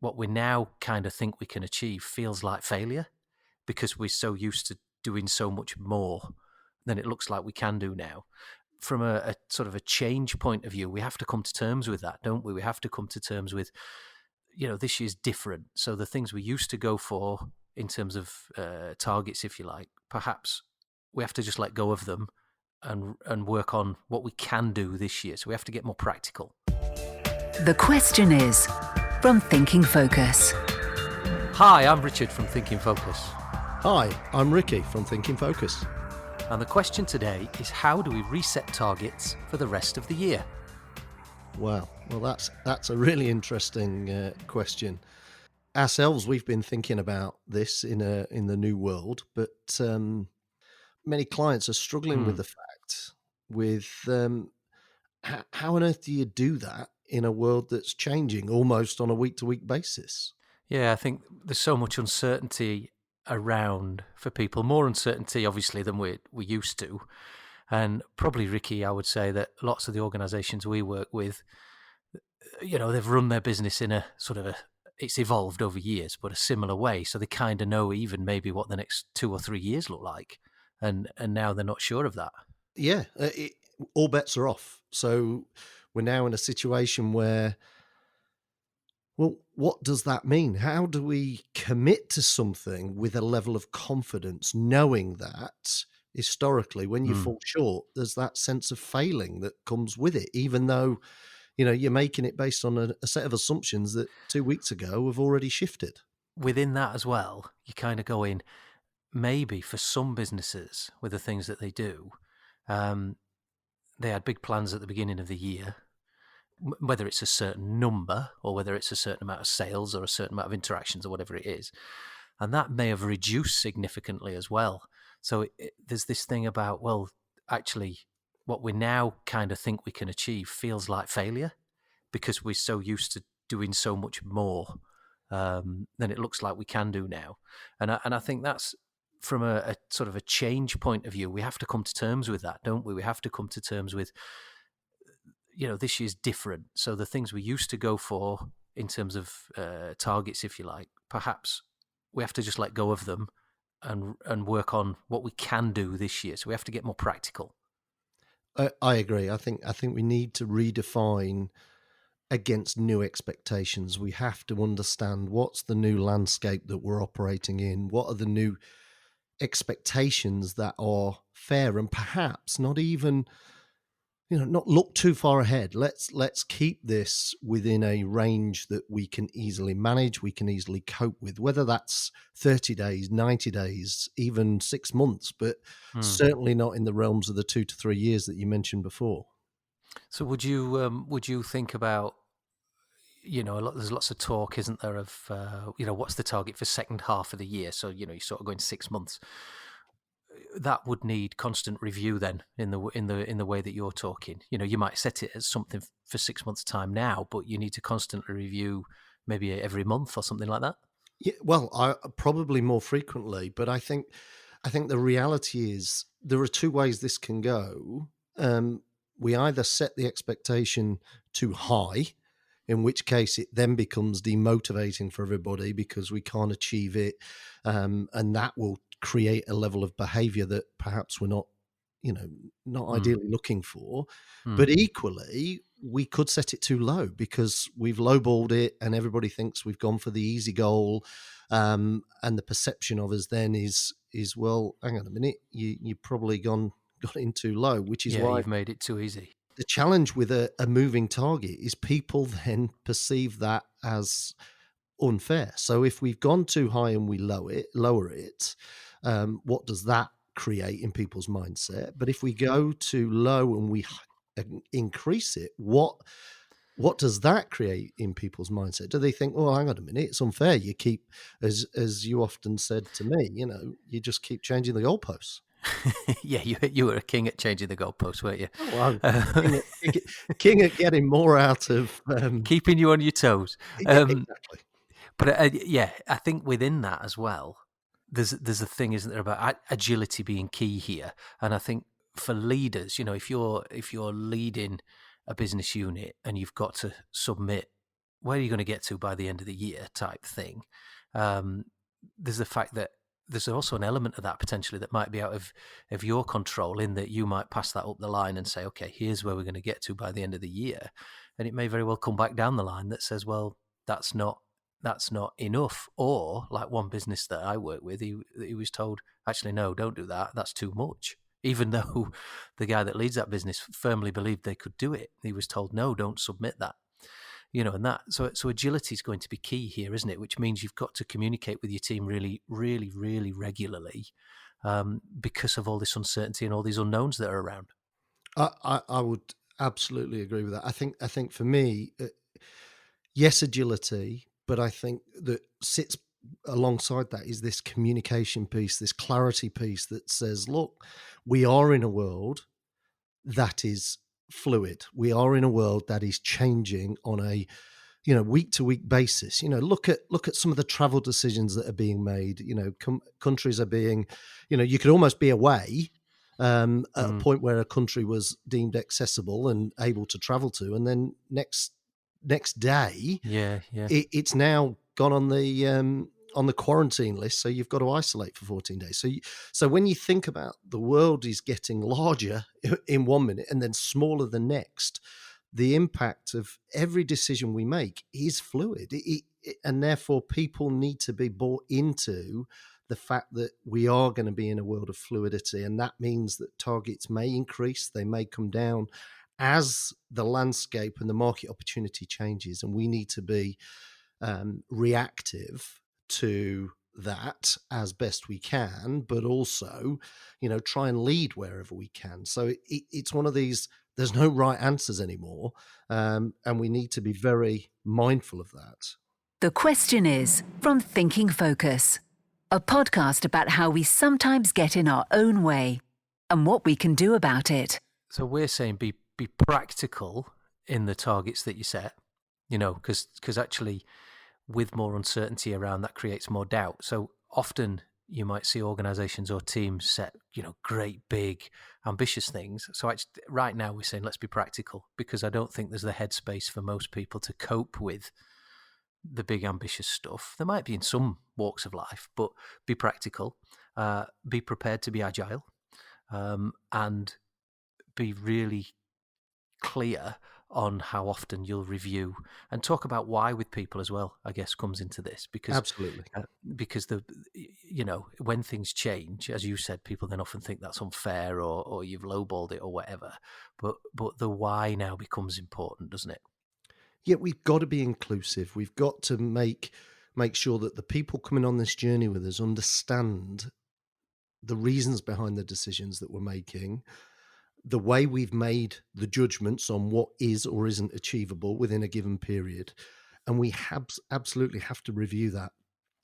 what we now kind of think we can achieve feels like failure because we're so used to doing so much more than it looks like we can do now. From a sort of a change point of view, we have to come to terms with that, don't we? We have to come to terms with, this year's different. So the things we used to go for in terms of targets, if you like, perhaps we have to just let go of them and work on what we can do this year. So we have to get more practical. The question is from Thinking Focus. Hi, I'm Richard from Thinking Focus. Hi, I'm Ricky from Thinking Focus. And the question today is, how do we reset targets for the rest of the year? Wow, well that's a really interesting question. Ourselves, we've been thinking about this in the new world, but many clients are struggling with the fact how on earth do you do that in a world that's changing almost on a week-to-week basis? Yeah, I think there's so much uncertainty around for people, more uncertainty obviously than we used to. And probably, Ricky, I would say that lots of the organisations we work with, they've run their business in a sort of it's evolved over years, but a similar way. So they kind of know even maybe what the next 2 or 3 years look like. And now they're not sure of that. Yeah, all bets are off. So we're now in a situation where, well, what does that mean? How do we commit to something with a level of confidence, knowing that historically when you fall short, there's that sense of failing that comes with it, even though, you're making it based on a set of assumptions that 2 weeks ago have already shifted. Within that as well, you kind of go in, maybe for some businesses with the things that they do, they had big plans at the beginning of the year, whether it's a certain number or whether it's a certain amount of sales or a certain amount of interactions or whatever it is. And that may have reduced significantly as well. So there's this thing about, well, actually, what we now kind of think we can achieve feels like failure because we're so used to doing so much more than it looks like we can do now. And I think that's, from a sort of a change point of view, we have to come to terms with that, don't we? We have to come to terms with, this year's different. So the things we used to go for in terms of targets, if you like, perhaps we have to just let go of them and work on what we can do this year. So we have to get more practical. I agree. I think we need to redefine against new expectations. We have to understand what's the new landscape that we're operating in. What are the new expectations that are fair, and perhaps not even, not look too far ahead. Let's keep this within a range that we can easily manage, we can easily cope with, whether that's 30 days, 90 days, even 6 months, but certainly not in the realms of the 2 to 3 years that you mentioned before. So would you think about, there's lots of talk, isn't there, of what's the target for second half of the year? So you're sort of going 6 months. That would need constant review then in the way that you're talking. You might set it as something for 6 months' time now, but you need to constantly review maybe every month or something like that. Yeah, well, I probably more frequently, but I think the reality is there are two ways this can go. We either set the expectation too high, in which case it then becomes demotivating for everybody because we can't achieve it, and that will create a level of behavior that perhaps we're not ideally looking for. But equally, we could set it too low because we've lowballed it and everybody thinks we've gone for the easy goal, and the perception of us then is well, hang on a minute, you've probably got in too low, which is why you've made it too easy. The challenge with a moving target is people then perceive that as unfair. So if we've gone too high and we lower it, what does that create in people's mindset? But if we go too low and we increase it, what does that create in people's mindset? Do they think, oh, hang on a minute, it's unfair? You keep, as you often said to me, you just keep changing the goalposts. Yeah, you were a king at changing the goalposts, weren't you? Oh, I'm king at getting more out of keeping you on your toes. Exactly. But I think within that as well, there's a thing, isn't there, about agility being key here. And I think for leaders, if you're leading a business unit and you've got to submit where are you going to get to by the end of the year type thing. Um, there's the fact that there's also an element of that potentially that might be out of your control, in that you might pass that up the line and say, okay, here's where we're going to get to by the end of the year. And it may very well come back down the line that says, well, that's not enough. Or like one business that I work with, he was told, actually, no, don't do that. That's too much. Even though the guy that leads that business firmly believed they could do it, he was told, no, don't submit that. And that, so agility is going to be key here, isn't it? Which means you've got to communicate with your team really, really, really regularly, because of all this uncertainty and all these unknowns that are around. I would absolutely agree with that. I think for me, yes, agility, but I think that sits alongside that is this communication piece, this clarity piece that says, look, we are in a world that is fluid. We are in a world that is changing on a week to week basis. Look at some of the travel decisions that are being made. Countries are being, you could almost be away at a point where a country was deemed accessible and able to travel to, and then next day, Yeah. it's now gone on the quarantine list, so you've got to isolate for 14 days. So when you think about the world is getting larger in 1 minute and then smaller the next, the impact of every decision we make is fluid, and therefore people need to be bought into the fact that we are going to be in a world of fluidity, and that means that targets may increase, they may come down as the landscape and the market opportunity changes, and we need to be reactive to that as best we can, but also, try and lead wherever we can. So it's one of these, there's no right answers anymore. And we need to be very mindful of that. The question is from Thinking Focus, a podcast about how we sometimes get in our own way and what we can do about it. So we're saying be practical in the targets that you set, because actually, with more uncertainty around, that creates more doubt. So often you might see organizations or teams set, great, big, ambitious things. So actually, right now we're saying let's be practical, because I don't think there's the headspace for most people to cope with the big, ambitious stuff. There might be in some walks of life, but be practical, be prepared to be agile, and be really clear on how often you'll review, and talk about why with people as well, I guess, comes into this, because Absolutely. because when things change, as you said, people then often think that's unfair, or you've lowballed it or whatever, but the why now becomes important, doesn't it? Yeah, we've got to be inclusive. We've got to make sure that the people coming on this journey with us understand the reasons behind the decisions that we're making, the way we've made the judgments on what is or isn't achievable within a given period. And we absolutely have to review that.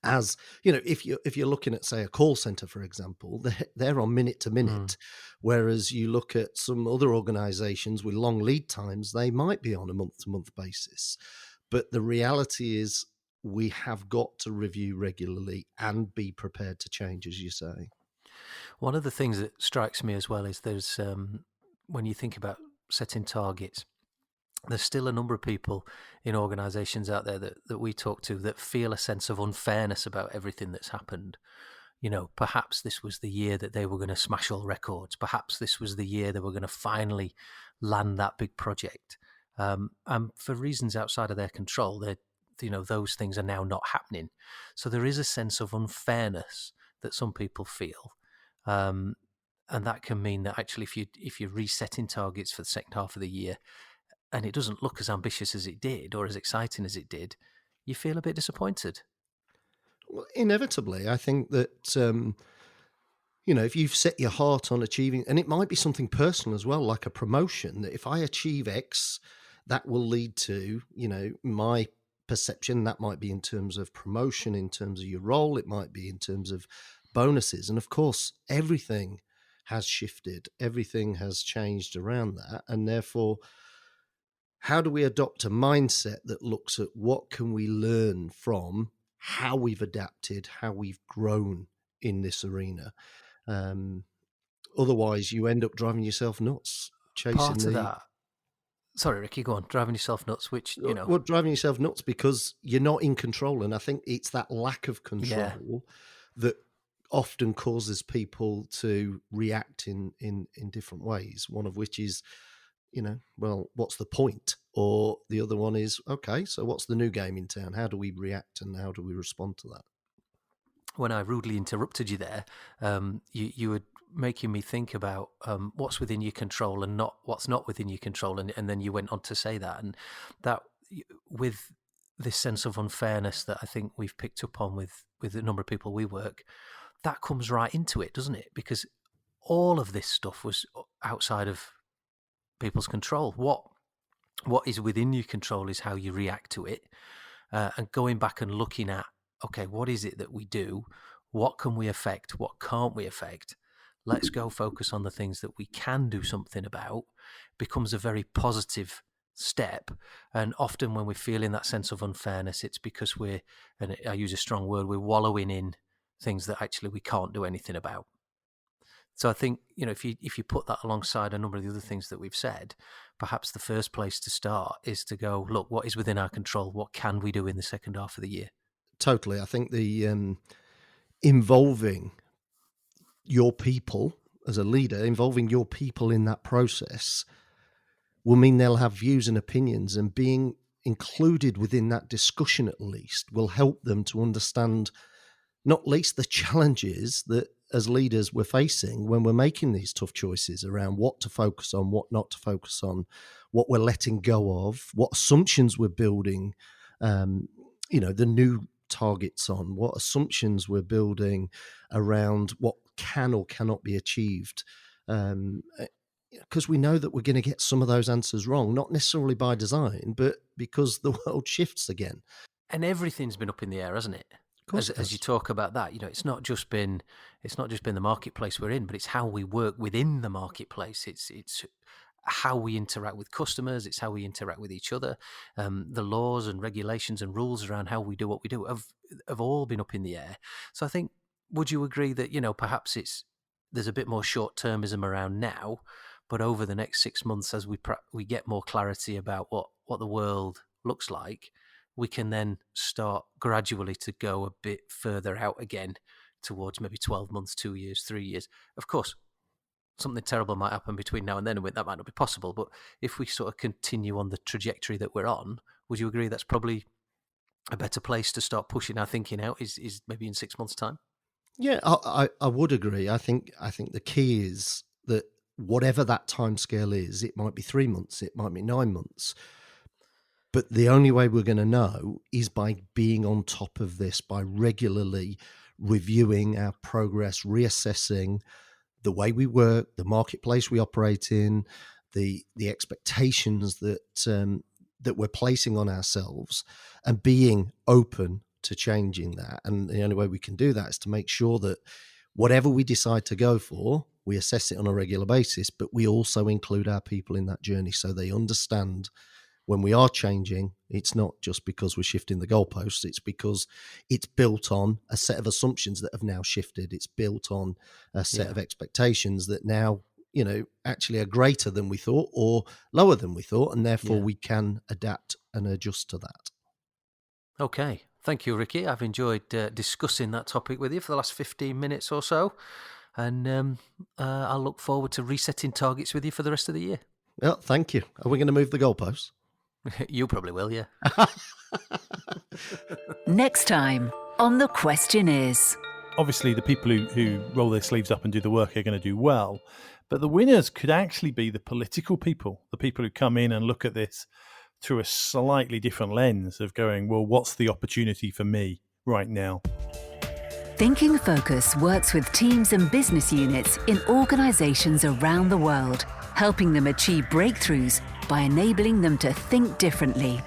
As if you're looking at, say, a call center, for example, they're on minute to minute, whereas you look at some other organizations with long lead times, they might be on a month to month basis. But the reality is we have got to review regularly and be prepared to change, as you say. One of the things that strikes me as well is there's, when you think about setting targets, there's still a number of people in organizations out there that we talk to that feel a sense of unfairness about everything that's happened. Perhaps this was the year that they were going to smash all records. Perhaps this was the year they were going to finally land that big project. And for reasons outside of their control, those things are now not happening. So there is a sense of unfairness that some people feel. And that can mean that actually if you're resetting targets for the second half of the year and it doesn't look as ambitious as it did or as exciting as it did, you feel a bit disappointed. Well, inevitably, I think that if you've set your heart on achieving, and it might be something personal as well, like a promotion, that if I achieve X, that will lead to, my perception. That might be in terms of promotion, in terms of your role, it might be in terms of bonuses. And of course, everything has shifted, everything has changed around that. And therefore, how do we adopt a mindset that looks at what can we learn from how we've adapted, how we've grown in this arena? Otherwise, you end up driving yourself nuts chasing Part of the. that, Sorry, Ricky, go on. Driving yourself nuts, which, you know. Well, driving yourself nuts because you're not in control. And I think it's that lack of Yeah. control that often causes people to react in different ways. One of which is, well, what's the point? Or the other one is, okay, so what's the new game in town? How do we react and how do we respond to that? When I rudely interrupted you there, you were making me think about what's within your control and not what's not within your control, and then you went on to say that, and that with this sense of unfairness that I think we've picked up on with the number of people we work, that comes right into it, doesn't it? Because all of this stuff was outside of people's control. What is within your control is how you react to it, and going back and looking at, okay, what is it that we do? What can we affect? What can't we affect? Let's go focus on the things that we can do something about, becomes a very positive step. And often when we're feeling that sense of unfairness, it's because we're, and I use a strong word, we're wallowing in things that actually we can't do anything about. So I think, if you put that alongside a number of the other things that we've said, perhaps the first place to start is to go, look, what is within our control? What can we do in the second half of the year? Totally. I think the involving your people as a leader, involving your people in that process will mean they'll have views and opinions, and being included within that discussion at least will help them to understand not least the challenges that as leaders we're facing when we're making these tough choices around what to focus on, what not to focus on, what we're letting go of, what assumptions we're building, the new targets on, what assumptions we're building around what can or cannot be achieved. Because we know that we're going to get some of those answers wrong, not necessarily by design, but because the world shifts again. And everything's been up in the air, hasn't it? As you talk about that, it's not just been the marketplace we're in, but it's how we work within the marketplace. It's how we interact with customers. It's how we interact with each other. The laws and regulations and rules around how we do what we do have all been up in the air. So I think, would you agree that perhaps there's a bit more short-termism around now, but over the next 6 months, as we get more clarity about what the world looks like, we can then start gradually to go a bit further out again towards maybe 12 months, 2 years, 3 years. Of course, something terrible might happen between now and then, and that might not be possible. But if we sort of continue on the trajectory that we're on, would you agree that's probably a better place to start pushing our thinking out is maybe in 6 months' time? Yeah, I would agree. I think the key is that whatever that timescale is, it might be 3 months, it might be 9 months. But the only way we're going to know is by being on top of this, by regularly reviewing our progress, reassessing the way we work, the marketplace we operate in, the expectations that we're placing on ourselves, and being open to changing that. And the only way we can do that is to make sure that whatever we decide to go for, we assess it on a regular basis, but we also include our people in that journey so they understand when we are changing, it's not just because we're shifting the goalposts, it's because it's built on a set of assumptions that have now shifted. It's built on a set of expectations that now, actually are greater than we thought or lower than we thought, and therefore we can adapt and adjust to that. Okay. Thank you, Ricky. I've enjoyed discussing that topic with you for the last 15 minutes or so, and I'll look forward to resetting targets with you for the rest of the year. Well, thank you. Are we going to move the goalposts? You probably will, yeah. Next time on The Question Is. Obviously, the people who roll their sleeves up and do the work are going to do well, but the winners could actually be the political people, the people who come in and look at this through a slightly different lens of going, well, what's the opportunity for me right now? Thinking Focus works with teams and business units in organizations around the world, helping them achieve breakthroughs by enabling them to think differently.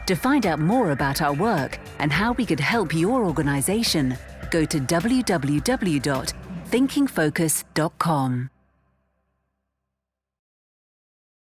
To find out more about our work and how we could help your organization, go to www.thinkingfocus.com.